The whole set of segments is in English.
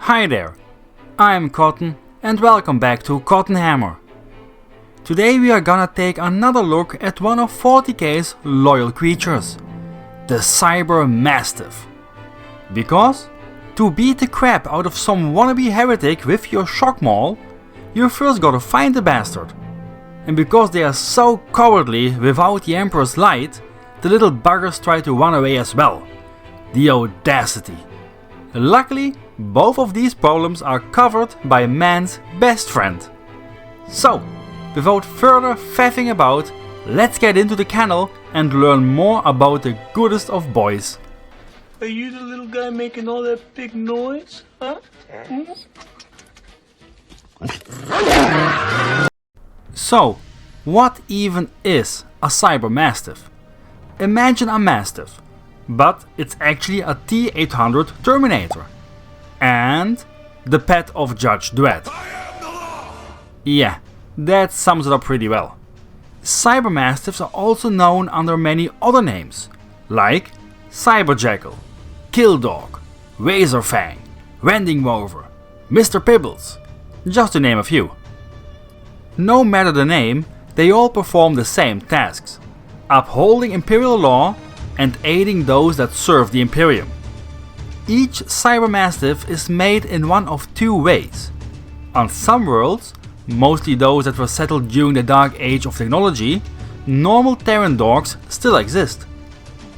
Hi there, I'm Cotton and welcome back to Cottonhammer. Today we are gonna take another look at one of 40k's loyal creatures, the Cyber-Mastiff. Because to beat the crap out of some wannabe heretic with your shock maul, you first gotta find the bastard. And because they are so cowardly without the Emperor's light, the little buggers try to run away as well. The audacity. Luckily, both of these problems are covered by man's best friend. So, without further faffing about, let's get into the kennel and learn more about the goodest of boys. Are you the little guy making all that big noise? Huh? So, what even is a Cyber-Mastiff? Imagine a Mastiff, but it's actually a T-800 Terminator. And the pet of Judge Dredd. Yeah, that sums it up pretty well. Cyber-Mastiffs are also known under many other names, like Cyberjackal, Killdog, Razorfang, Rending Rover, Mr. Pibbles, just to name a few. No matter the name, they all perform the same tasks, upholding Imperial law and aiding those that serve the Imperium. Each Cyber-Mastiff is made in one of two ways. On some worlds, mostly those that were settled during the dark age of technology, normal Terran dogs still exist.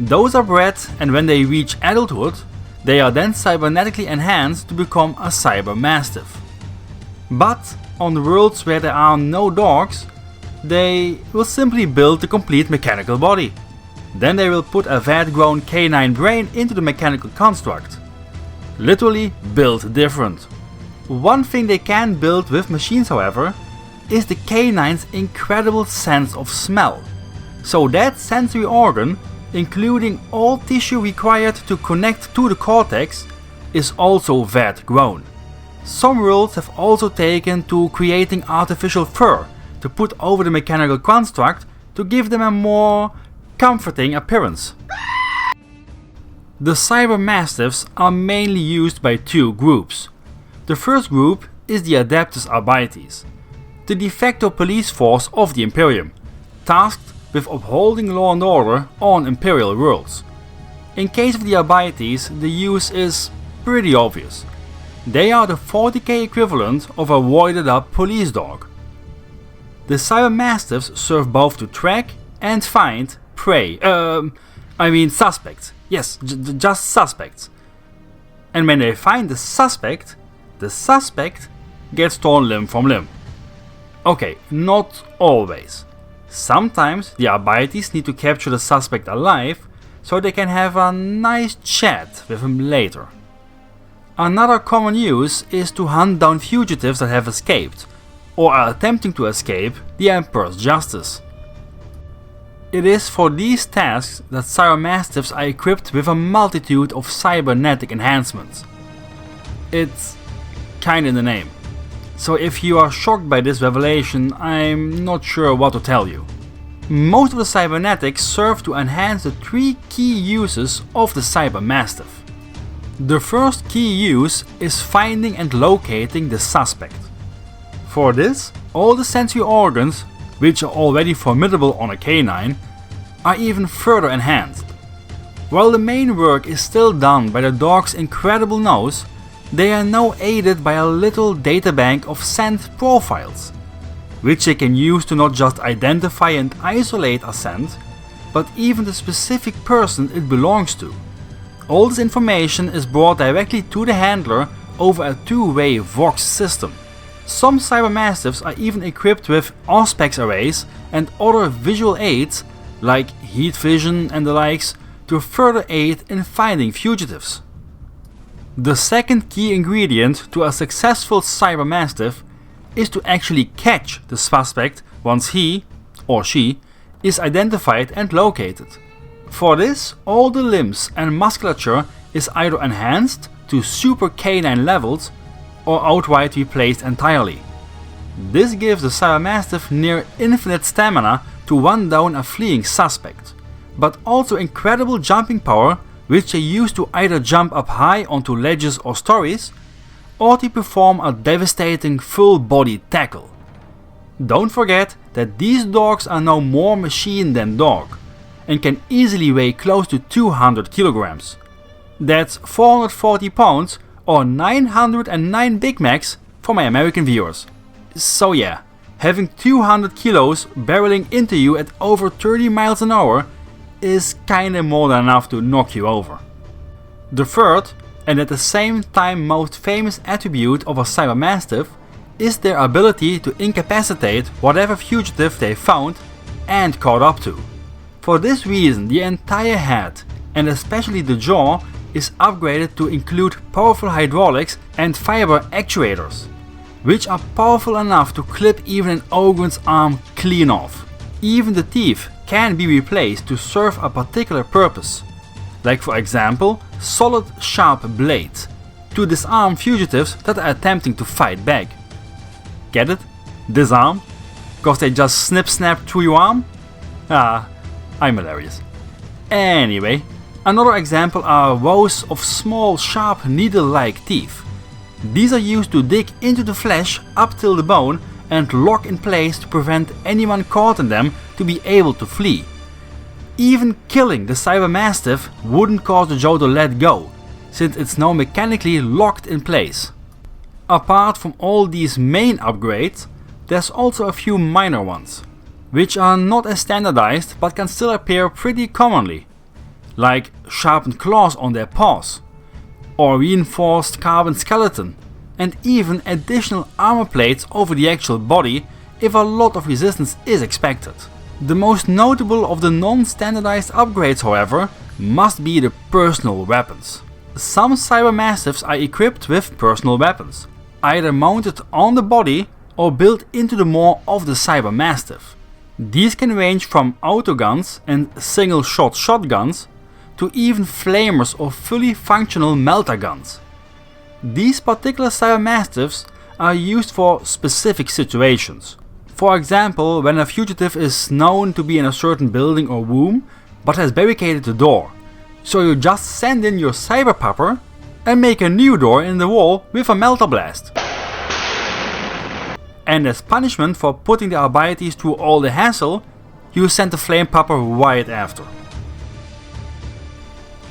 Those are bred, and when they reach adulthood, they are then cybernetically enhanced to become a Cyber-Mastiff. But on worlds where there are no dogs, they will simply build the complete mechanical body. Then they will put a vat-grown canine brain into the mechanical construct. Literally built different. One thing they can build with machines, however, is the canine's incredible sense of smell. So that sensory organ, including all tissue required to connect to the cortex, is also vat-grown. Some worlds have also taken to creating artificial fur to put over the mechanical construct to give them a more comforting appearance. The Cyber-Mastiffs are mainly used by two groups. The first group is the Adeptus Arbites, the de facto police force of the Imperium, tasked with upholding law and order on Imperial worlds. In case of the Arbites, the use is pretty obvious. They are the 40k equivalent of a roided up police dog. The Cyber-Mastiffs serve both to track and find prey, suspects. Yes, just suspects. And when they find the suspect gets torn limb from limb. Okay, not always. Sometimes the Arbites need to capture the suspect alive so they can have a nice chat with him later. Another common use is to hunt down fugitives that have escaped or are attempting to escape the Emperor's justice. It is for these tasks that Cyber-Mastiffs are equipped with a multitude of cybernetic enhancements. It's kinda in the name. So if you are shocked by this revelation, I'm not sure what to tell you. Most of the cybernetics serve to enhance the three key uses of the Cyber-Mastiff. The first key use is finding and locating the suspect. For this, all the sensory organs, which are already formidable on a canine, are even further enhanced. While the main work is still done by the dog's incredible nose, they are now aided by a little databank of scent profiles, which they can use to not just identify and isolate a scent, but even the specific person it belongs to. All this information is brought directly to the handler over a two-way Vox system. Some Cyber-Mastiffs are even equipped with Auspex arrays and other visual aids like heat vision and the likes to further aid in finding fugitives. The second key ingredient to a successful Cyber-Mastiff is to actually catch the suspect once he or she is identified and located. For this, all the limbs and musculature is either enhanced to super canine levels or outright replaced entirely. This gives the Cyber-Mastiff near infinite stamina to run down a fleeing suspect, but also incredible jumping power, which they use to either jump up high onto ledges or stories, or to perform a devastating full-body tackle. Don't forget that these dogs are no more machine than dog, and can easily weigh close to 200 kilograms. That's 440 pounds or 909 Big Macs for my American viewers. So yeah, having 200 kilos barreling into you at over 30 miles an hour is kinda more than enough to knock you over. The third, and at the same time most famous attribute of a Cyber-Mastiff, is their ability to incapacitate whatever fugitive they found and caught up to. For this reason, the entire head, and especially the jaw, is upgraded to include powerful hydraulics and fiber actuators, which are powerful enough to clip even an ogre's arm clean off. Even the teeth can be replaced to serve a particular purpose, like for example solid sharp blades to disarm fugitives that are attempting to fight back. Get it? Disarm? Cause they just snap through your arm? Ah, I'm hilarious. Anyway, another example are rows of small sharp needle-like teeth. These are used to dig into the flesh up till the bone and lock in place to prevent anyone caught in them to be able to flee. Even killing the Cyber-Mastiff wouldn't cause the jaw to let go, since it's now mechanically locked in place. Apart from all these main upgrades, there's also a few minor ones, which are not as standardized but can still appear pretty commonly, like sharpened claws on their paws, or reinforced carbon skeleton, and even additional armor plates over the actual body if a lot of resistance is expected. The most notable of the non-standardized upgrades, however, must be the personal weapons. Some Cyber-Mastiffs are equipped with personal weapons, either mounted on the body or built into the maw of the Cyber-Mastiff. These can range from autoguns and single-shot shotguns to even flamers or fully functional melta guns. These particular Cyber-Mastiffs are used for specific situations. For example, when a fugitive is known to be in a certain building or room but has barricaded the door. So you just send in your Cyber-Pupper and make a new door in the wall with a melta blast. And as punishment for putting the Arbites through all the hassle, you send the Flame Pupper right after.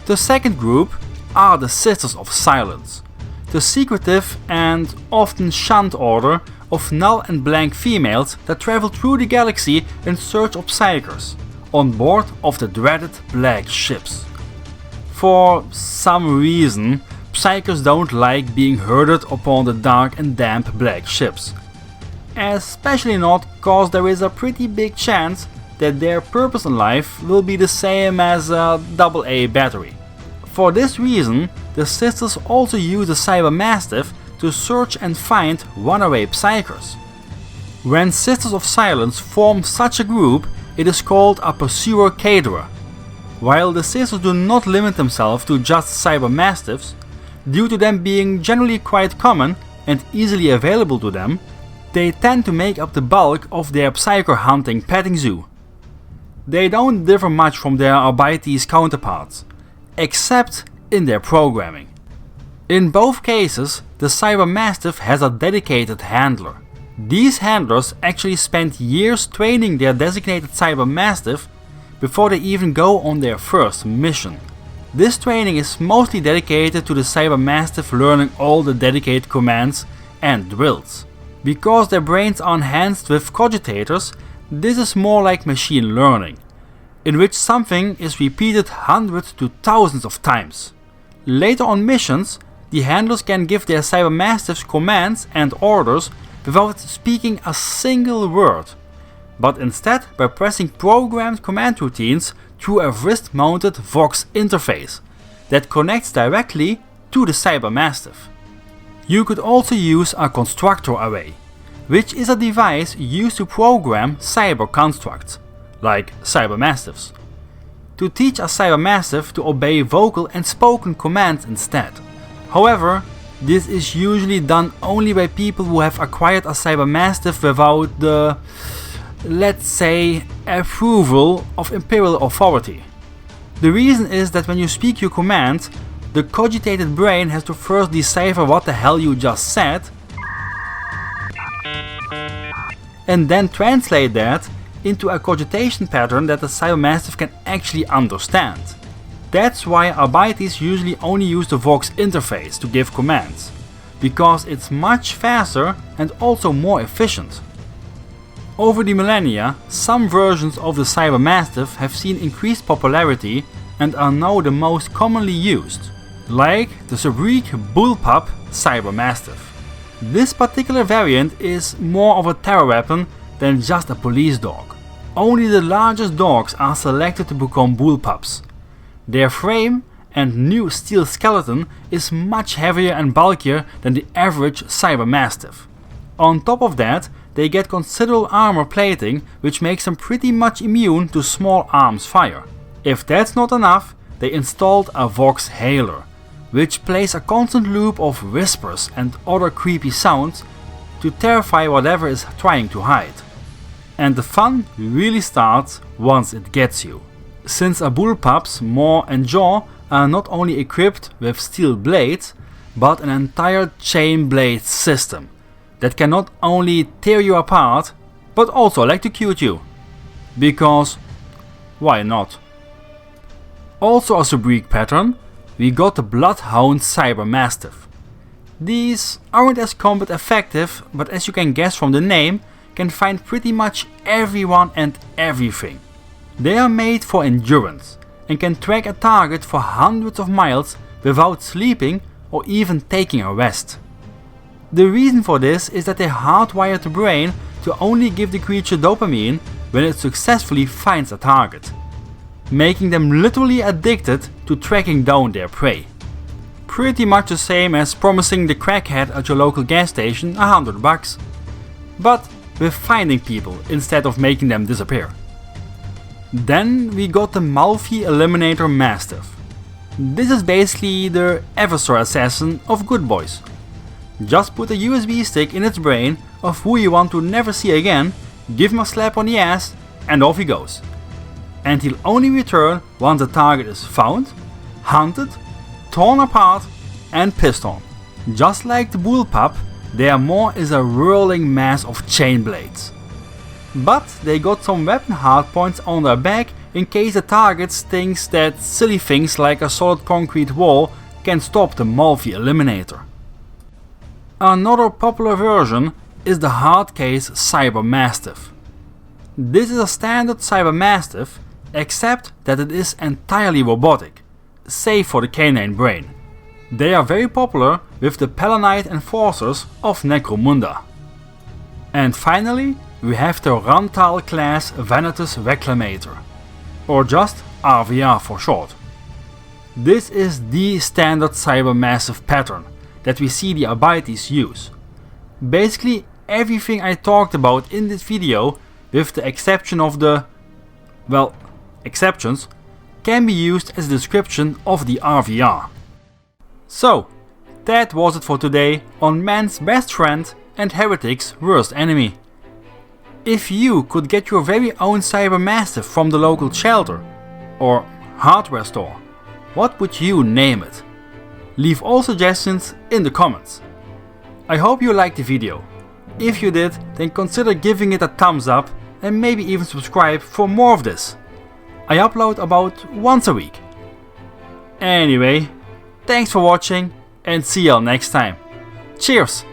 The second group are the Sisters of Silence, the secretive and often shunned order of null and blank females that travel through the galaxy in search of psykers, on board of the dreaded black ships. For some reason, psykers don't like being herded upon the dark and damp black ships. Especially not cause there is a pretty big chance that their purpose in life will be the same as a AA battery. For this reason, the Sisters also use the Cyber-Mastiff to search and find runaway psykers. When Sisters of Silence form such a group, it is called a Pursuer Caterer. While the Sisters do not limit themselves to just Cyber-Mastiffs, due to them being generally quite common and easily available to them, they tend to make up the bulk of their psyker hunting petting zoo. They don't differ much from their Arbites counterparts, except in their programming. In both cases, the Cyber-Mastiff has a dedicated handler. These handlers actually spend years training their designated Cyber-Mastiff before they even go on their first mission. This training is mostly dedicated to the Cyber-Mastiff learning all the dedicated commands and drills. Because their brains are enhanced with cogitators, this is more like machine learning, in which something is repeated hundreds to thousands of times. Later on missions, the handlers can give their Cyber-Mastiffs commands and orders without speaking a single word, but instead by pressing programmed command routines through a wrist-mounted Vox interface that connects directly to the Cyber-Mastiff. You could also use a constructor array, which is a device used to program cyber constructs, like Cyber-Mastiffs, to teach a Cyber-Mastiff to obey vocal and spoken commands instead. However, this is usually done only by people who have acquired a Cyber-Mastiff without the, let's say, approval of Imperial authority. The reason is that when you speak your command, the cogitated brain has to first decipher what the hell you just said and then translate that into a cogitation pattern that the Cyber-Mastiff can actually understand. That's why Arbites usually only use the Vox interface to give commands, because it's much faster and also more efficient. Over the millennia, some versions of the Cyber-Mastiff have seen increased popularity and are now the most commonly used, like the Cybrique Bullpup Cyber-Mastiff. This particular variant is more of a terror weapon than just a police dog. Only the largest dogs are selected to become bullpups. Their frame and new steel skeleton is much heavier and bulkier than the average Cyber-Mastiff. On top of that, they get considerable armor plating, which makes them pretty much immune to small arms fire. If that's not enough, they installed a Vox Hailer, which plays a constant loop of whispers and other creepy sounds to terrify whatever is trying to hide. And the fun really starts once it gets you, since a bullpup's maw and jaw are not only equipped with steel blades, but an entire chain blade system that can not only tear you apart, but also electrocute you. Because why not? Also a Cybrique pattern, we got the Bloodhound Cyber-Mastiff. These aren't as combat effective, but as you can guess from the name, can find pretty much everyone and everything. They are made for endurance and can track a target for hundreds of miles without sleeping or even taking a rest. The reason for this is that they hardwire the brain to only give the creature dopamine when it successfully finds a target, making them literally addicted to tracking down their prey. Pretty much the same as promising the crackhead at your local gas station $100, but with finding people instead of making them disappear. Then we got the Malfi Eliminator Mastiff. This is basically the Eversor assassin of good boys. Just put a USB stick in its brain of who you want to never see again, give him a slap on the ass, and off he goes. And he'll only return once the target is found, hunted, torn apart and pissed on. Just like the bullpup, their maw is a whirling mass of chain blades. But they got some weapon hardpoints on their back in case the target thinks that silly things like a solid concrete wall can stop the Malfi Eliminator. Another popular version is the hardcase Cyber-Mastiff. This is a standard Cyber-Mastiff, except that it is entirely robotic, save for the canine brain. They are very popular with the Pelennite enforcers of Necromunda. And finally, we have the Rantal class Venatus Reclamator, or just RVR for short. This is the standard Cyber-Mastiff pattern that we see the Arbites use. Basically everything I talked about in this video, with the exception of the, well, exceptions, can be used as a description of the RVR. So, that was it for today on man's best friend and heretic's worst enemy. If you could get your very own Cyber-Mastiff from the local shelter or hardware store, what would you name it? Leave all suggestions in the comments. I hope you liked the video. If you did, then consider giving it a thumbs up and maybe even subscribe for more of this. I upload about once a week. Anyway, thanks for watching and see y'all next time. Cheers!